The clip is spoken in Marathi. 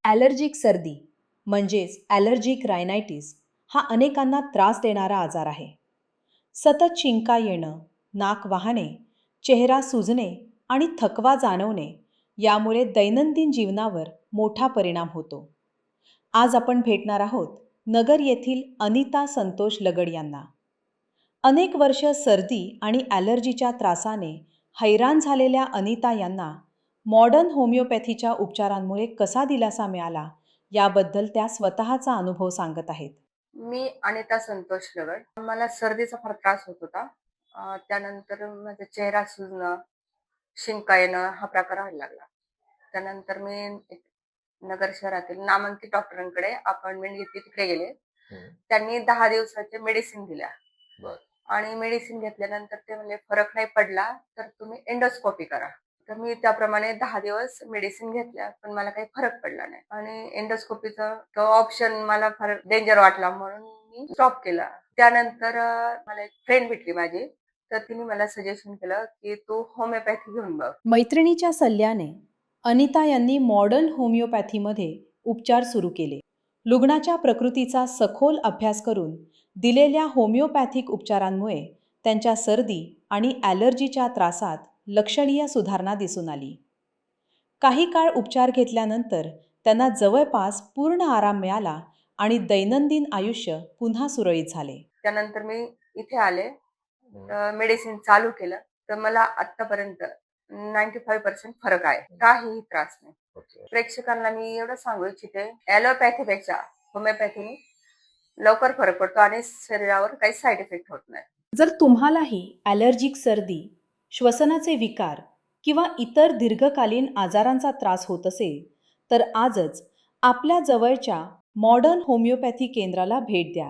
ॲलर्जिक सर्दी म्हणजेच ॲलर्जिक रायनायटिस हा अनेकांना त्रास देणारा आजार आहे. सतत शिंका येणं, नाक वाहणे, चेहरा सुजणे आणि थकवा जाणवणे यामुळे दैनंदिन जीवनावर मोठा परिणाम होतो. आज आपण भेटणार आहोत नगर येथील अनिता संतोष लगड यांना. अनेक वर्ष सर्दी आणि ॲलर्जीच्या त्रासाने हैराण झालेल्या अनिता यांना मॉडर्न होमिओपॅथीच्या उपचारांमुळे कसा दिलासा मिळाला याबद्दल त्या स्वतःचा अनुभव सांगत आहेत. मी अनिता संतोष लगड. मला सर्दीचा फार त्रास होत होता. त्यानंतर माझा चेहरा सुजणं, शिंका येणं हा प्रकार व्हायला लागला. त्यानंतर मी एक नगर शहरातील नामांकित डॉक्टरांकडे अपॉइंटमेंट घेतली, तिकडे गेले. त्यांनी 10 दिवसाचे मेडिसिन दिल्या. आणि मेडिसिन घेतल्यानंतर ते म्हणले फरक नाही पडला तर तुम्ही एंडोस्कोपी करा. तर मी त्याप्रमाणे 10 दिवस मेडिसिन घेतल्या, पण मला काही फरक पडला नाही. आणि एंडोस्कोपीचा तो ऑप्शन मला फार डेंजर वाटला म्हणून मी स्टॉप केला. त्यानंतर मला एक फ्रेंड भेटली माझी, तर तिने मला सजेशन केलं की तू होमिओपॅथी घेऊन बघ. मैत्रिणीच्या सल्ल्याने अनिता यांनी मॉडर्न होमिओपॅथीमध्ये उपचार सुरू केले. रुग्णाच्या प्रकृतीचा सखोल अभ्यास करून दिलेल्या होमिओपॅथिक उपचारांमुळे त्यांच्या सर्दी आणि ॲलर्जीच्या त्रासात लक्षणीय सुधारणा दिसून आली. काही काळ उपचार घेतल्यानंतर त्यांना जवळपास पूर्ण आराम मिळाला आणि दैनंदिन आयुष्य पुन्हा सुरळीत झाले. त्यानंतर मी इथे आले, मेडिसिन चालू केलं, तर मला आतापर्यंत 95% फरक आहे. काहीही त्रास नाही. प्रेक्षकांना मी एवढं सांगू इच्छिते, ॲलोपॅथीपेक्षा होमिओपॅथीने लवकर फरक पडतो आणि शरीरावर काही साईड इफेक्ट होत नाही. जर तुम्हालाही ॲलर्जिक सर्दी, श्वसनाचे विकार किंवा इतर दीर्घकालीन आजारांचा त्रास होत असेल तर आजच आपल्या जवळच्या मॉडर्न होमिओपॅथी केंद्राला भेट द्या.